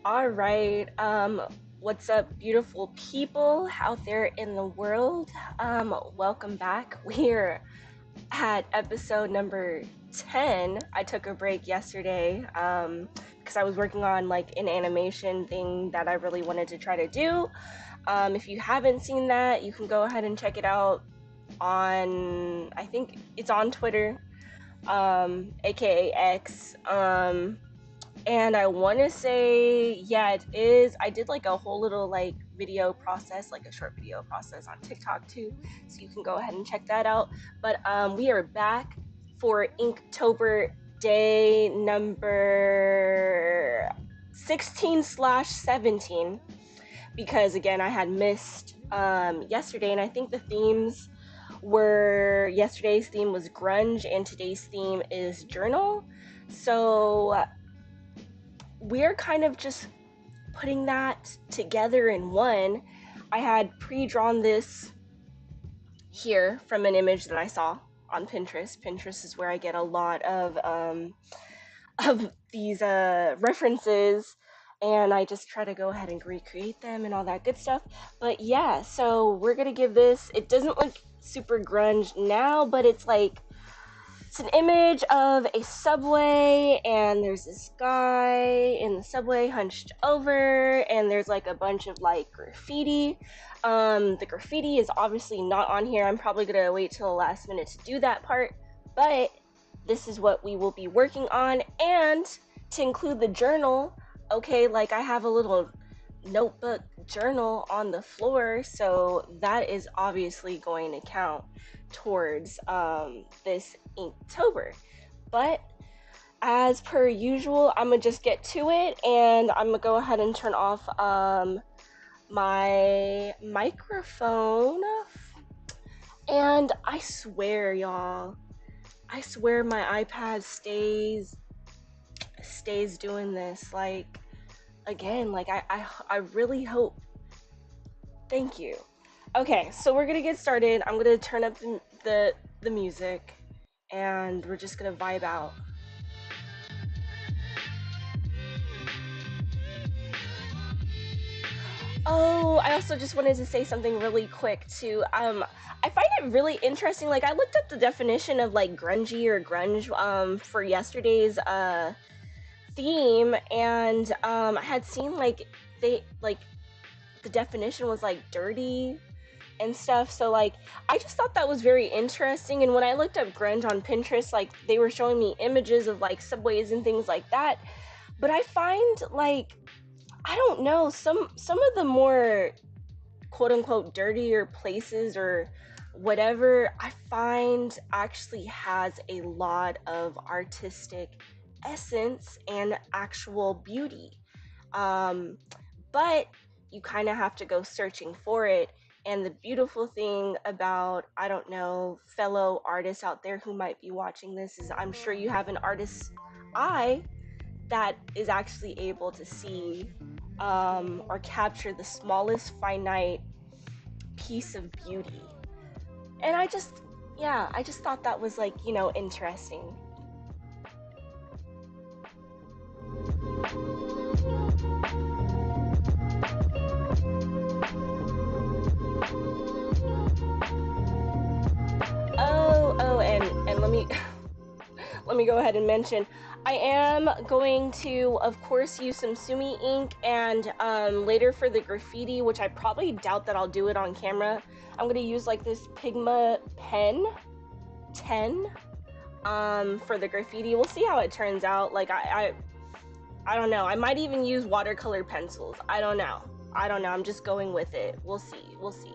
All right. What's up, beautiful people out there in the world? Welcome back. We're at episode number 10. I took a break yesterday because I was working on like an animation thing that I really wanted to try to do. If you haven't seen that, you can go ahead and check it out on, I think it's on Twitter, aka X. And I want to say, yeah, it is. I did like a whole little like video process, like a short video process on TikTok too. So you can go ahead and check that out. But we are back for Inktober day number 16/17 because again, I had missed yesterday, and I think the themes were yesterday's theme was grunge and today's theme is journal. So we're kind of just putting that together in one. I had pre-drawn this here from an image that I saw on Pinterest. Pinterest is where I get a lot of these references, and I just try to go ahead and recreate them and all that good stuff. But yeah, so we're gonna give this. It doesn't look super grunge now, but it's an image of a subway, and there's this guy in the subway hunched over, and there's like a bunch of like graffiti. The graffiti is obviously not on here. I'm probably gonna wait till the last minute to do that part, but this is what we will be working on. And to include the journal, okay, like I have a little notebook journal on the floor, so that is obviously going to count towards this Inktober. But as per usual, I'm gonna just get to it, and I'm gonna go ahead and turn off my microphone. And I swear, y'all, I swear my iPad stays doing this. Like again, like I really hope. Thank you. Okay, so we're gonna get started. I'm gonna turn up the music, and we're just gonna vibe out. Oh, I also just wanted to say something really quick too. I find it really interesting. Like I looked up the definition of like grungy or grunge for yesterday's theme, and I had seen like they like the definition was like dirty and stuff. So like I just thought that was very interesting. And when I looked up grunge on Pinterest, like they were showing me images of like subways and things like that. But I find like I don't know, some of the more quote unquote dirtier places or whatever, I find actually has a lot of artistic essence and actual beauty. Um, but you kind of have to go searching for it. And the beautiful thing about, I don't know, fellow artists out there who might be watching this is I'm sure you have an artist's eye that is actually able to see or capture the smallest finite piece of beauty. And I just thought that was like, interesting. And let me let me go ahead and mention I am going to, of course, use some Sumi ink, and later for the graffiti, which I probably doubt that I'll do it on camera, I'm going to use like this Pigma pen 10 for the graffiti. We'll see how it turns out. Like I don't know. I might even use watercolor pencils. I don't know. I'm just going with it. We'll see. We'll see.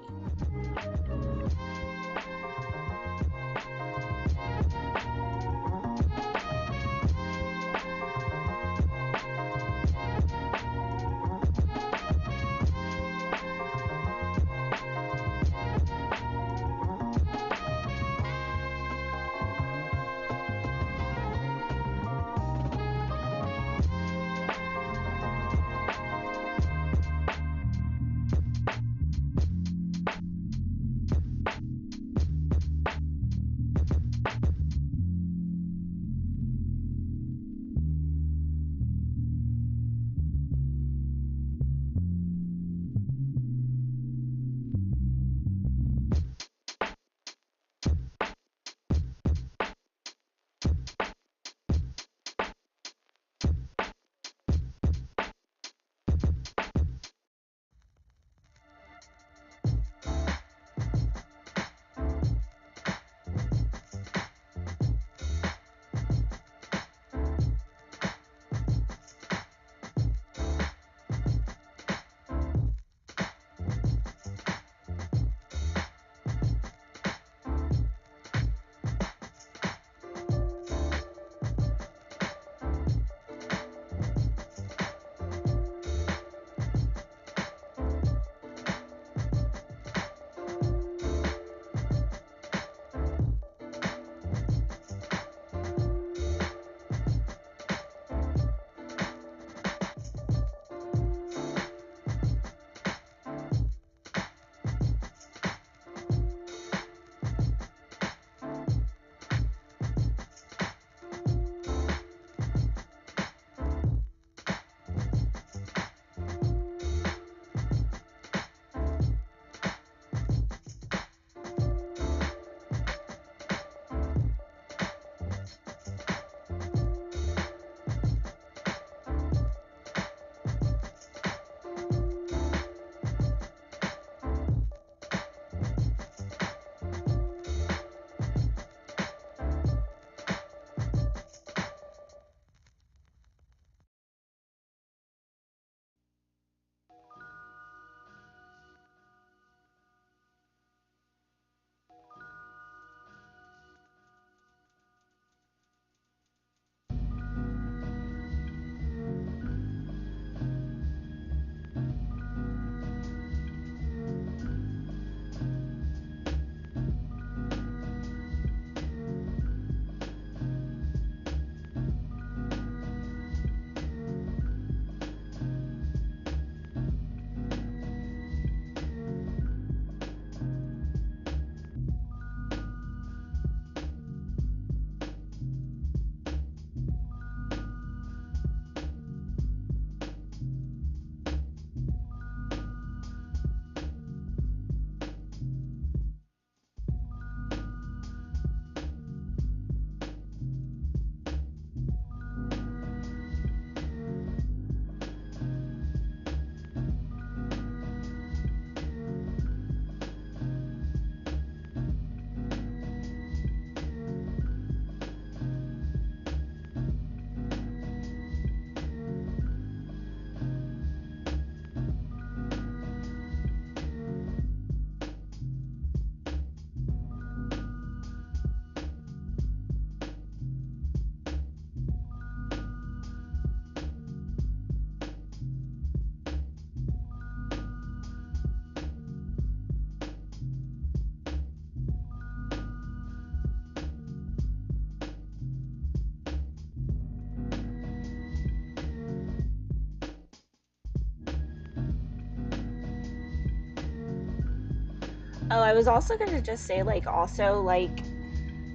Oh, I was also gonna just say, like, also, like,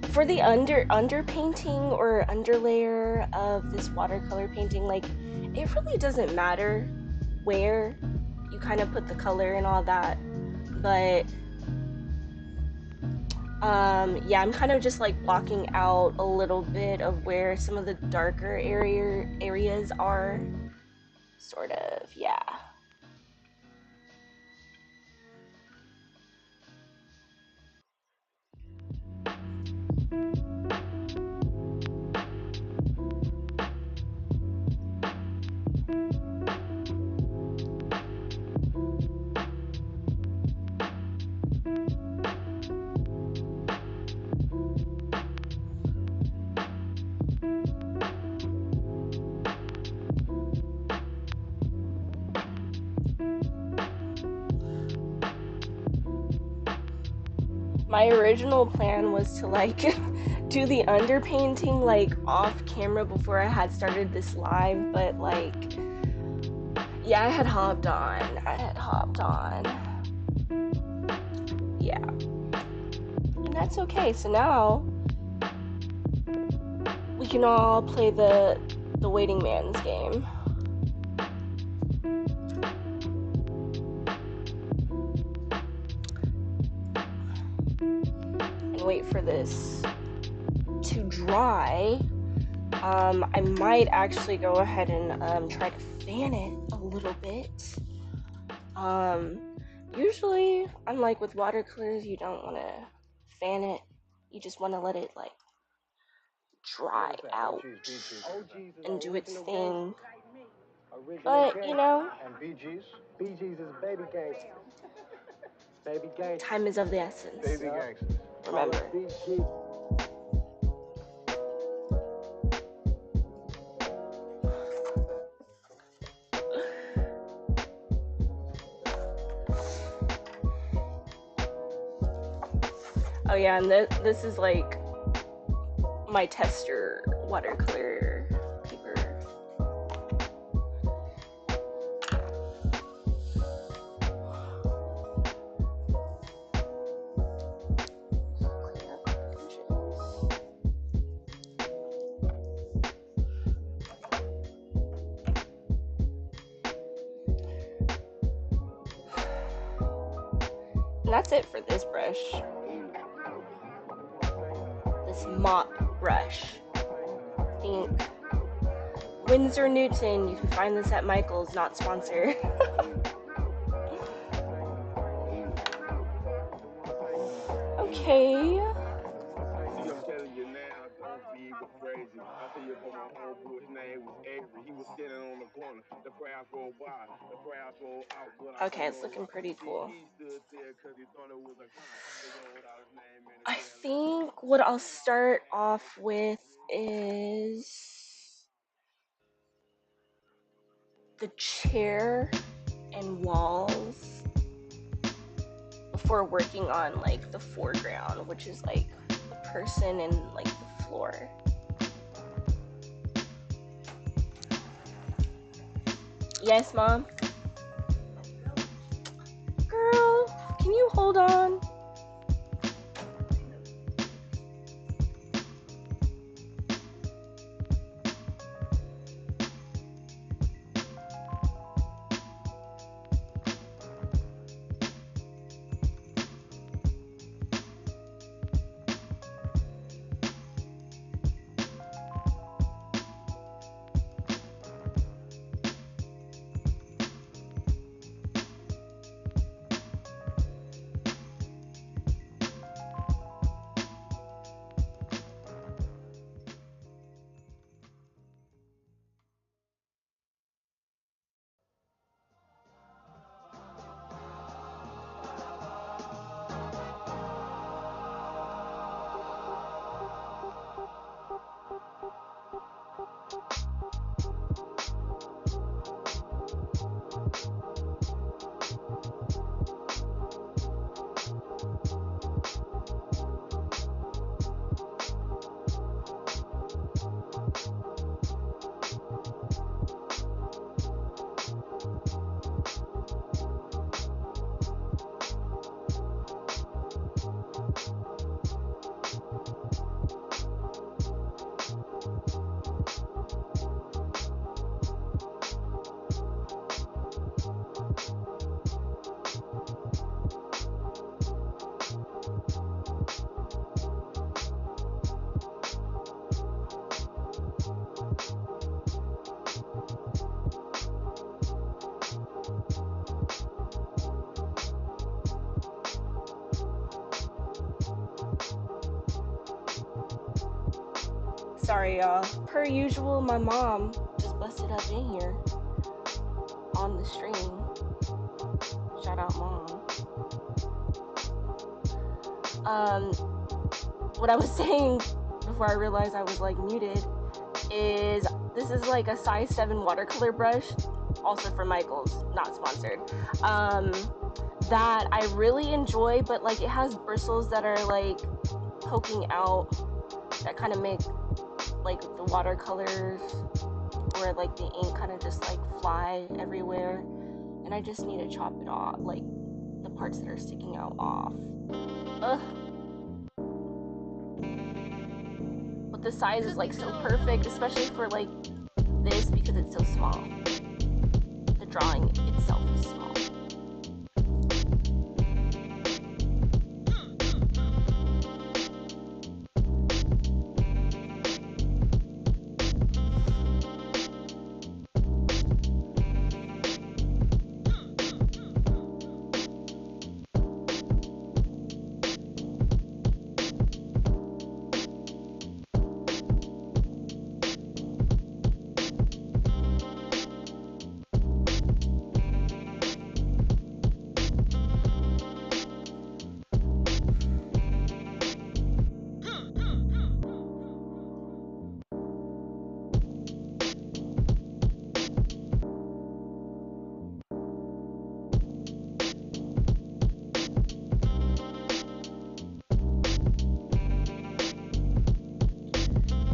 for the underpainting or underlayer of this watercolor painting, like, it really doesn't matter where you kind of put the color and all that, but yeah, I'm kind of just like blocking out a little bit of where some of the darker areas are, sort of, yeah. My original plan was to like do the underpainting like off camera before I had started this live, but like, yeah, I had hopped on. Yeah, and that's okay. So now we can all play the waiting man's game and wait for this to dry. I might actually go ahead and try to fan it a little bit. Um, Usually, unlike with watercolors, you don't want to fan it. You just want to let it like dry out and do its thing. But you know, time is of the essence. Remember. Oh yeah, and this is like my tester watercolor paper. And that's it for this brush. This mop brush. I think Winsor Newton, you can find this at Michael's, not sponsored. Okay. Okay, it's looking pretty cool. I think what I'll start off with is the chair and walls before working on like the foreground, which is like the person and like the floor. Yes, Mom? Girl, can you hold on? Sorry, y'all. Per usual, my mom just busted up in here on the stream. Shout out, mom. What I was saying before I realized I was like muted is this is like a size 7 watercolor brush, also from Michaels, not sponsored. That I really enjoy, but like it has bristles that are like poking out that kind of make like the watercolors or like the ink kind of just like fly everywhere, and I just need to chop it off, like the parts that are sticking out off. Ugh. But the size is like so perfect, especially for like this because it's so small. The drawing itself is small.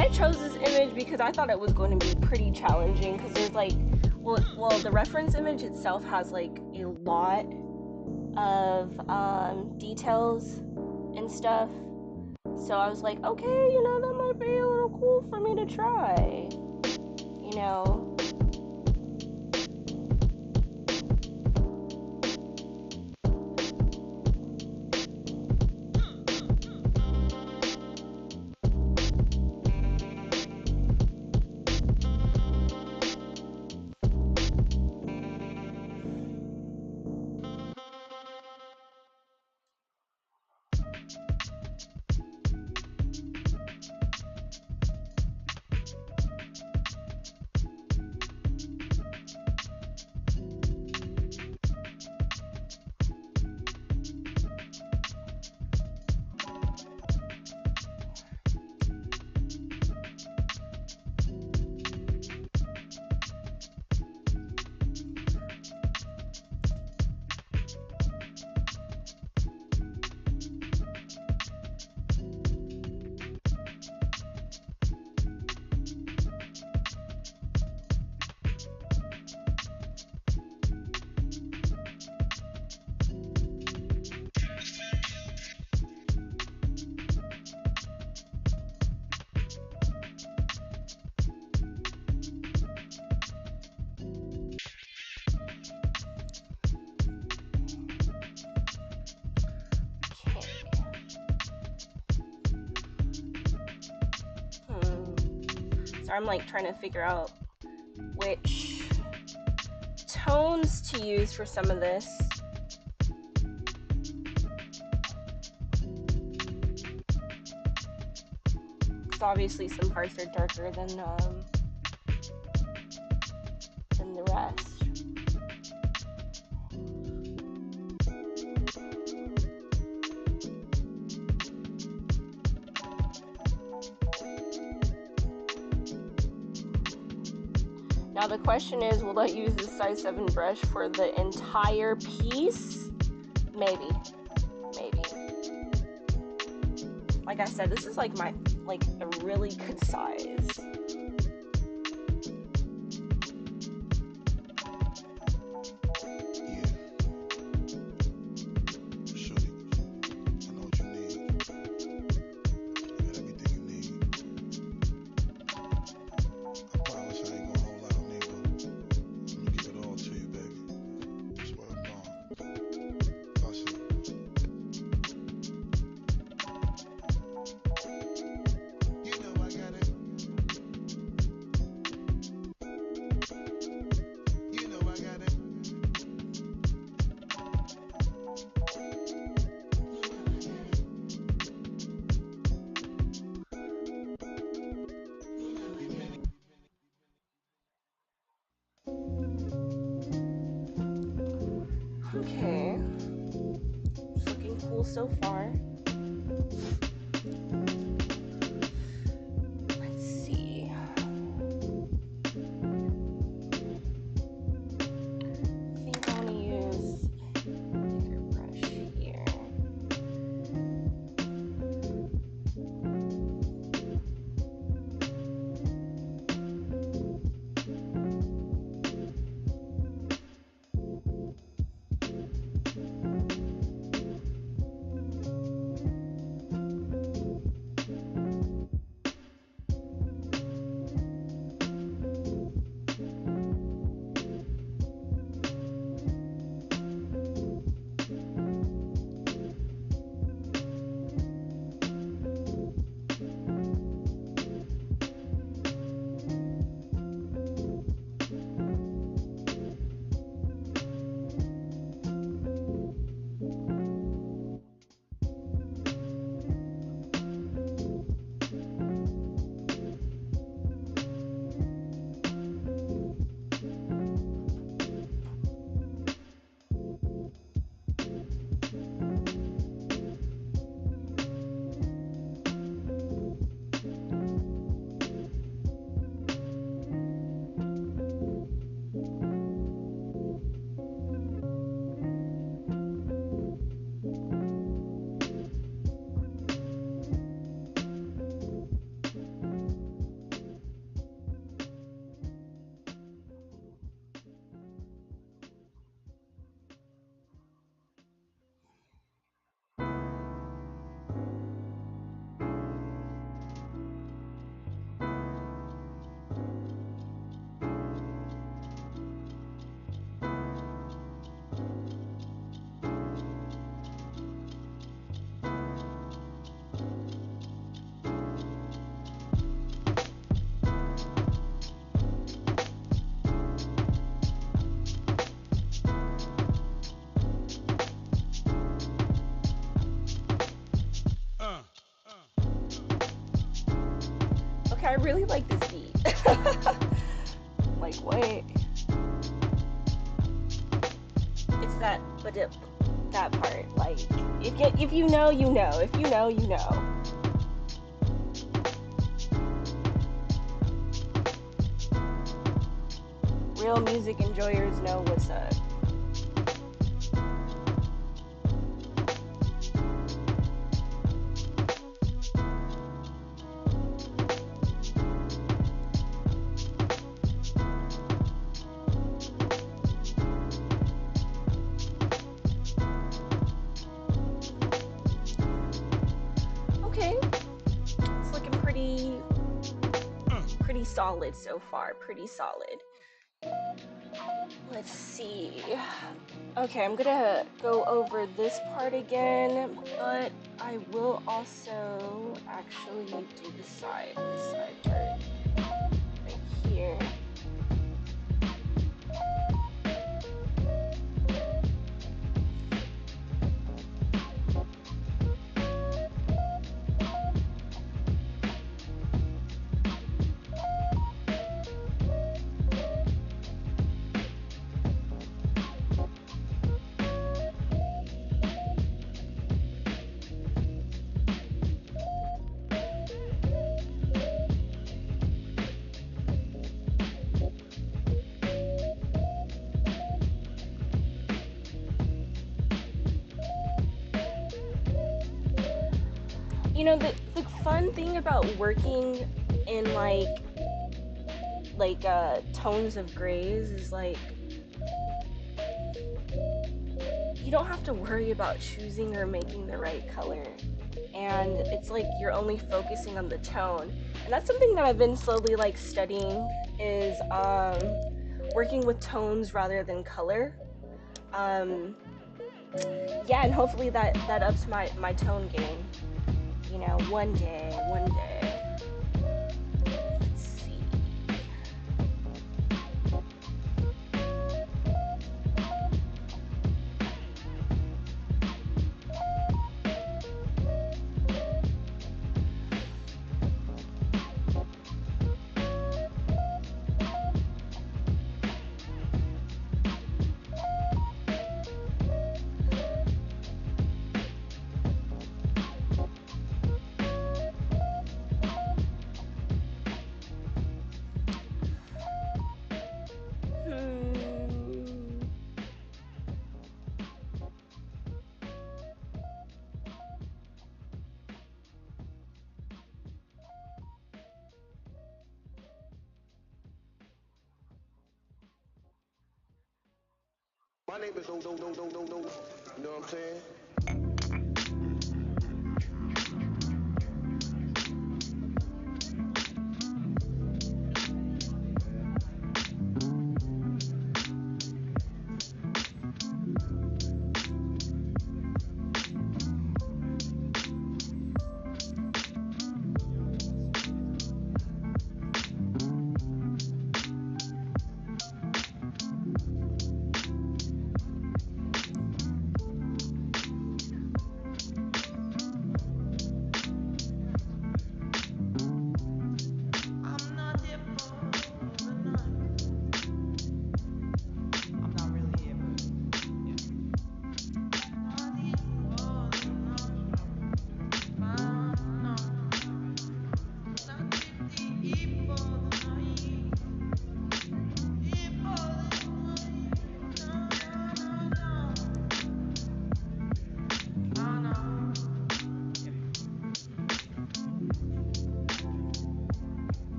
I chose this image because I thought it was going to be pretty challenging because there's like, well, the reference image itself has like a lot of details and stuff. So I was like, okay, that might be a little cool for me to try, So I'm like trying to figure out which tones to use for some of this. Because obviously some parts are darker than the rest. Now the question is, will I use this size 7 brush for the entire piece? Maybe. Like I said, this is like a really good size. Okay, it's looking cool so far. Let's see. I think I want to use a thicker brush here. Okay, I really like this beat. Like, wait. It's that, that part. Like, if you know, you know. If you know, you know. Real music enjoyers know what's up. Okay, it's looking pretty solid so far. Pretty solid. Let's see. Okay, I'm gonna go over this part again, but I will also actually do the side part right here. You know, the fun thing about working in tones of grays is like you don't have to worry about choosing or making the right color, and it's like you're only focusing on the tone. And that's something that I've been slowly like studying is working with tones rather than color. um yeah, and hopefully that ups my tone game, you know, one day. Let's see. My name is you know what I'm saying?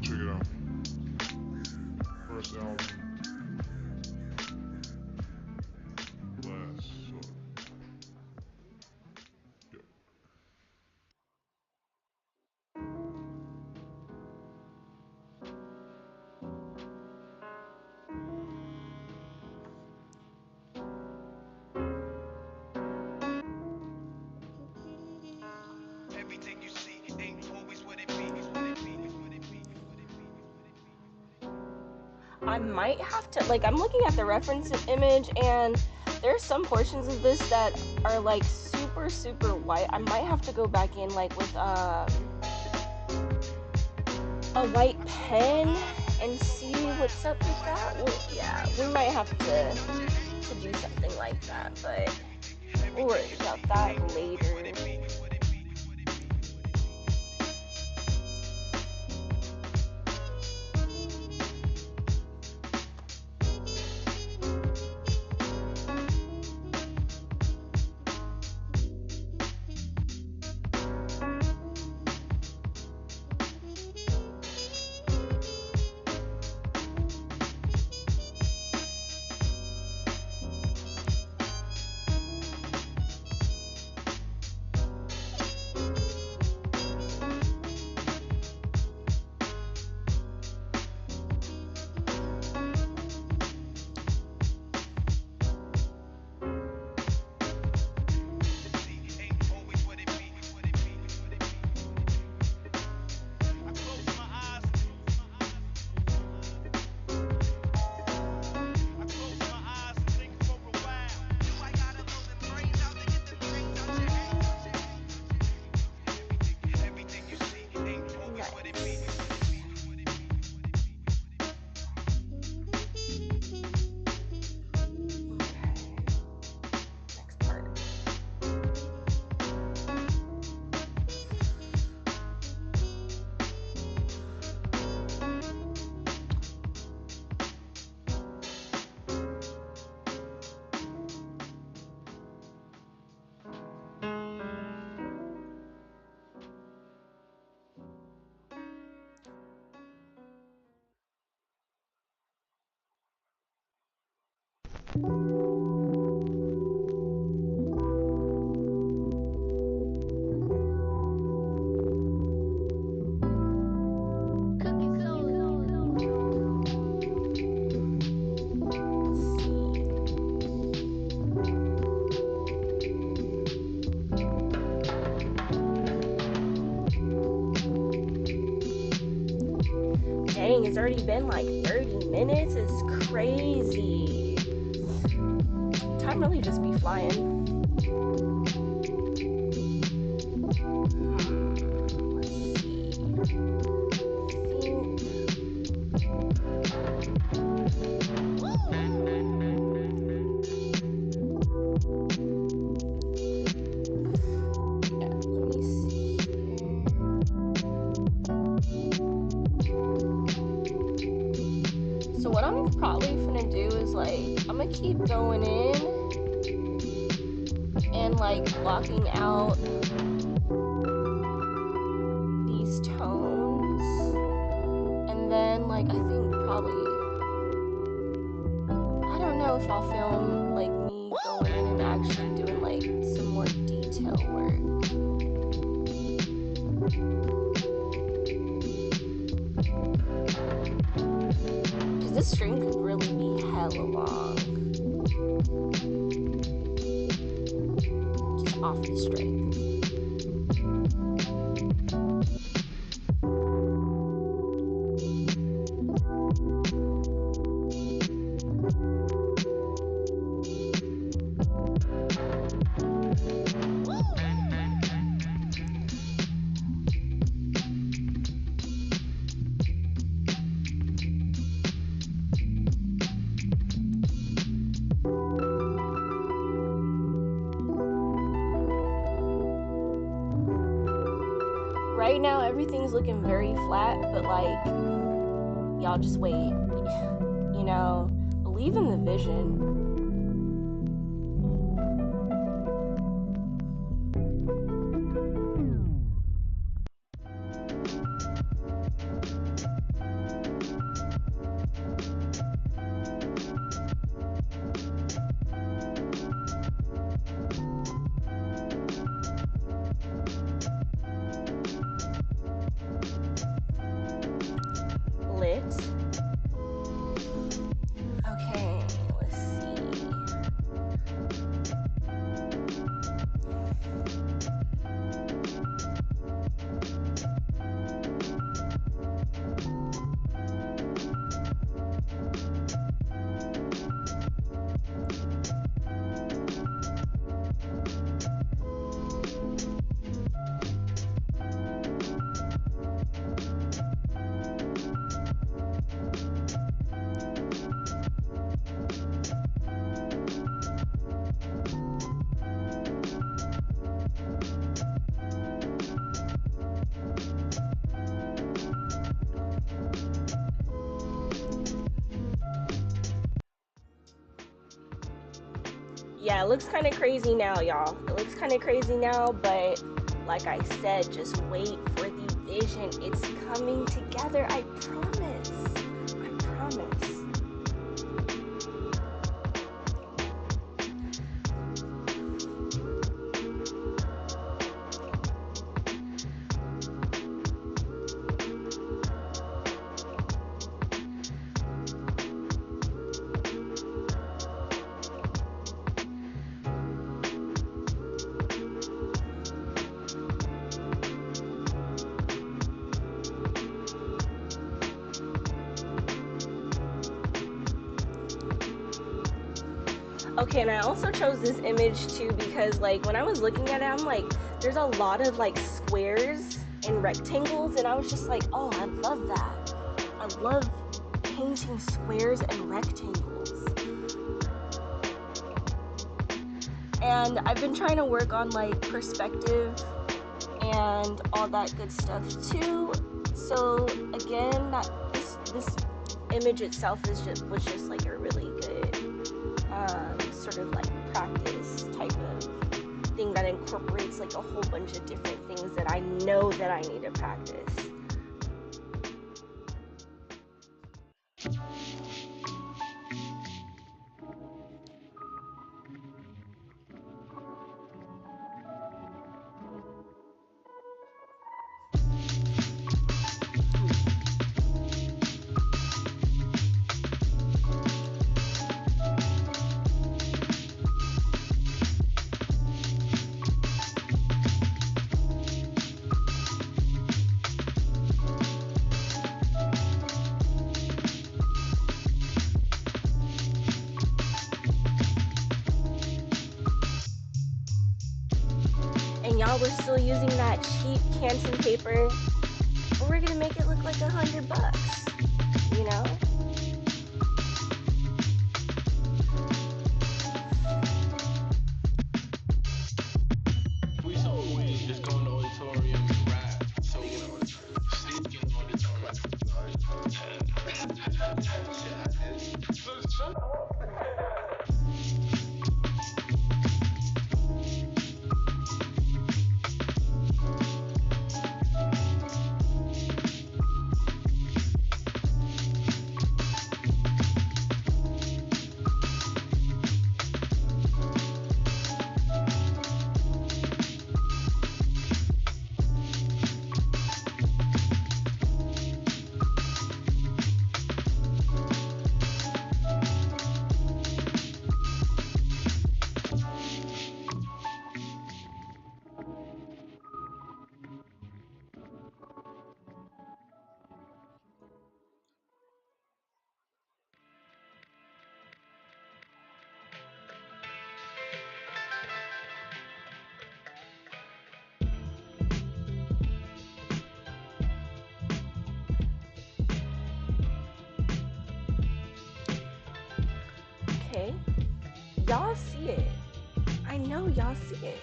Check it out. First album, last sort. Yeah. Everything you see ain't always what it be. I might have to, like, I'm looking at the reference image, and there's some portions of this that are like super super white. I might have to go back in like with a white pen and see what's up with that. Well, yeah, we might have to do something like that, but we'll worry about that later. Dang, it's already been like 30 minutes. It's crazy. Time really just be flying. So what I'm probably gonna do is like I'm gonna keep going in and like blocking out these tones, and then like I think probably I don't know if I'll film this string could really be hella long. Just off the string. Right now, everything's looking very flat, but like, y'all just wait. You know, believe in the vision. Lit. Okay, let's see. Yeah, it looks kind of crazy now, y'all. It looks kind of crazy now, but like I said, just wait for the vision. It's coming together. I promise. I promise. Okay, and I also chose this image too because like when I was looking at it, I'm like, there's a lot of like squares and rectangles, and I was just like, oh, I love that. I love painting squares and rectangles. And I've been trying to work on like perspective and all that good stuff too. So again, this image itself was just like a really good sort of like practice type of thing that incorporates like a whole bunch of different things that I know that I need to practice. Y'all, we're still using that cheap Canson paper, but we're gonna make it look like $100, you know? We so weird, just go in the auditorium and rap. So, Steve's getting on the Shut up. y'all see it. I know y'all see it.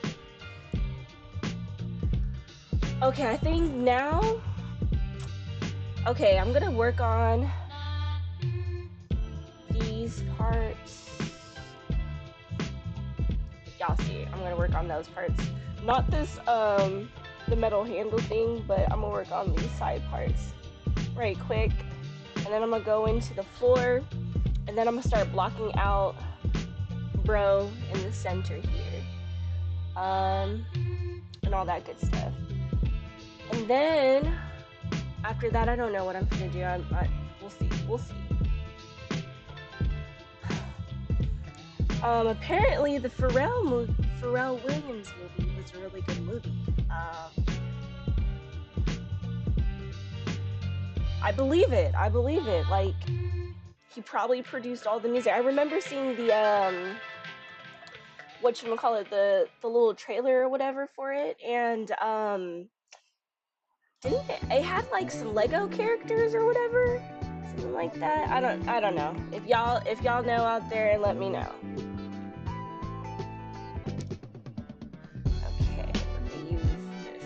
Okay, I think now. Okay, I'm gonna work on these parts. Y'all see it. I'm gonna work on those parts. Not this the metal handle thing, but I'm gonna work on these side parts right quick. And then I'm gonna go into the floor, and then I'm gonna start blocking out bro in the center here. And all that good stuff. And then after that, I don't know what I'm gonna do. We'll see. Apparently the Pharrell Williams movie was a really good movie. I believe it. Like, he probably produced all the music. I remember seeing the whatchamacallit, the little trailer or whatever for it, and didn't it had like some Lego characters or whatever? Something like that. I don't know. If y'all know out there, let me know. Okay, we're gonna use this.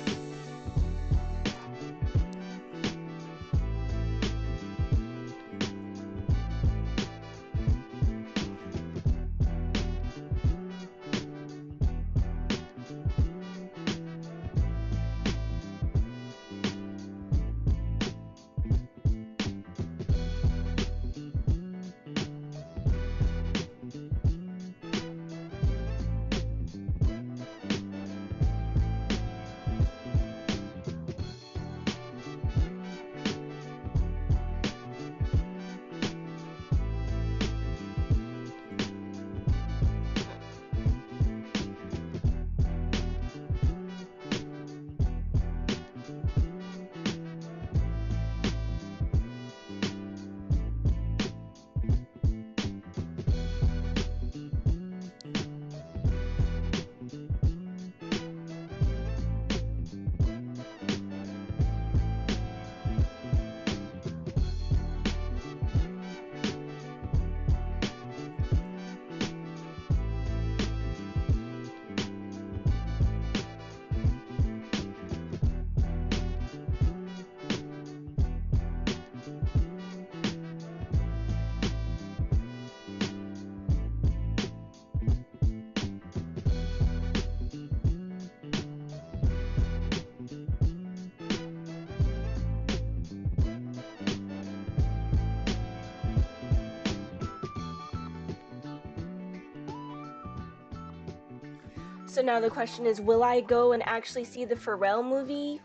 So now the question is, will I go and actually see the Pharrell movie?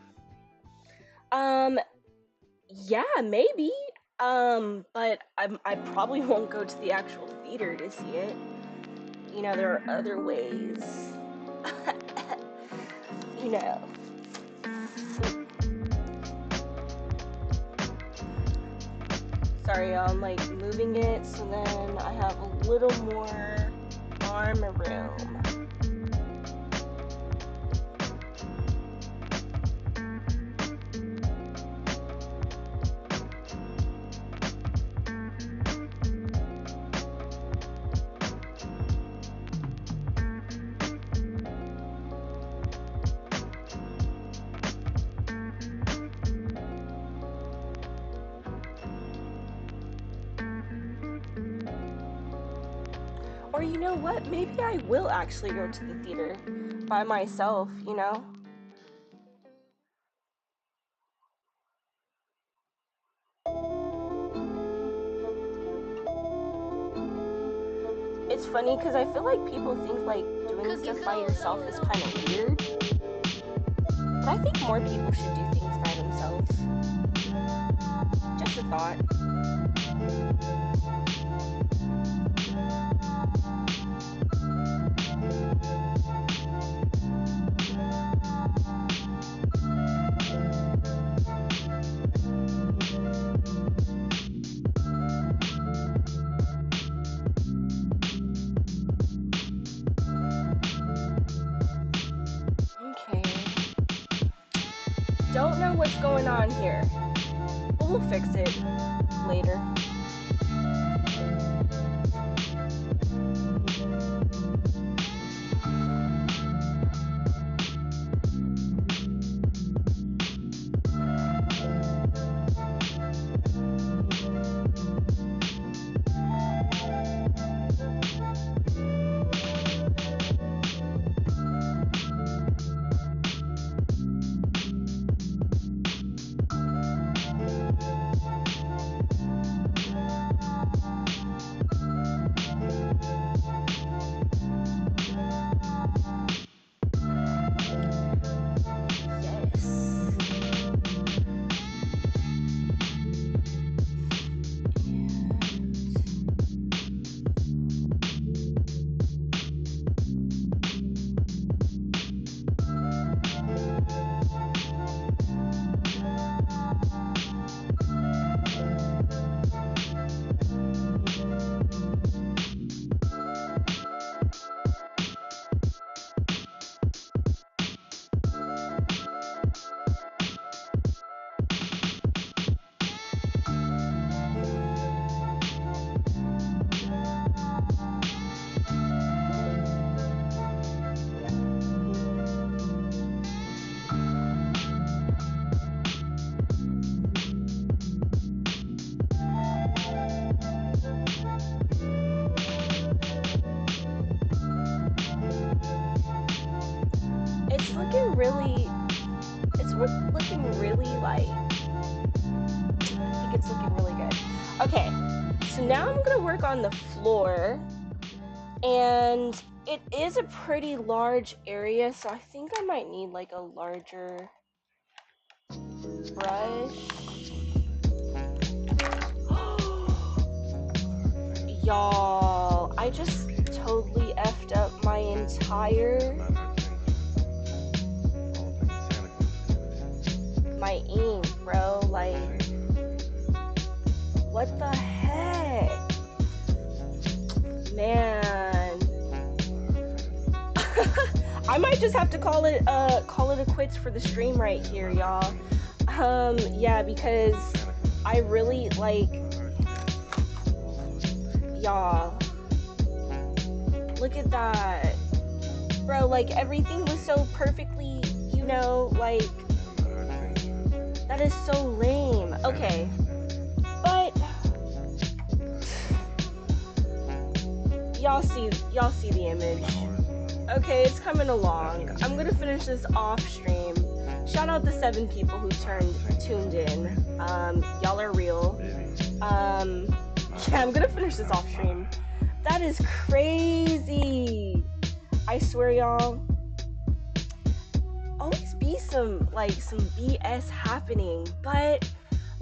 Yeah, maybe. But I probably won't go to the actual theater to see it. You know, there are other ways. You know. Sorry, I'm like moving it so then I have a little more arm room. Or you know what? Maybe I will actually go to the theater by myself, you know? It's funny because I feel like people think like doing stuff by yourself is kind of weird. But I think more people should do things by themselves. Just a thought. Don't know what's going on here, but we'll fix it later. looking really like, I think it's looking really good. Okay, so now I'm gonna work on the floor, and it is a pretty large area, so I think I might need like a larger brush. Y'all, I just totally effed up my my ink, bro. Like, what the heck? Man. I might just have to call it a quits for the stream right here, y'all. Yeah, because I really like, y'all, look at that, bro. Like, everything was so perfectly, like, that is so lame. Okay, but y'all see the image. Okay, it's coming along. I'm gonna finish this off stream. Shout out the 7 people who tuned in. Y'all are real. Yeah, I'm gonna finish this off stream. That is crazy. I swear, y'all. Always be some BS happening, but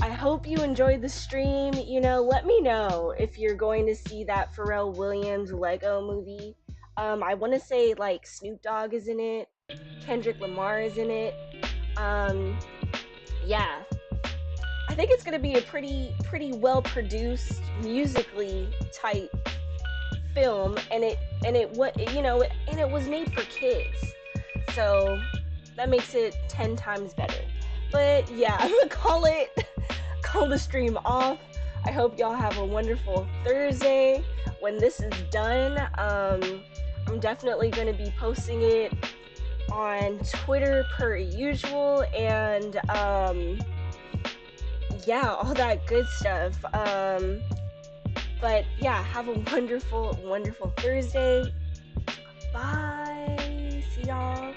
I hope you enjoyed the stream. Let me know if you're going to see that Pharrell Williams Lego movie. I want to say like Snoop Dogg is in it, Kendrick Lamar is in it. Yeah, I think it's gonna be a pretty well produced, musically tight film, and it was made for kids, so that makes it 10 times better. But yeah, I'm gonna call the stream off. I hope y'all have a wonderful Thursday. When this is done, I'm definitely going to be posting it on Twitter per usual, and yeah, all that good stuff. But yeah, have a wonderful Thursday. Bye. See y'all.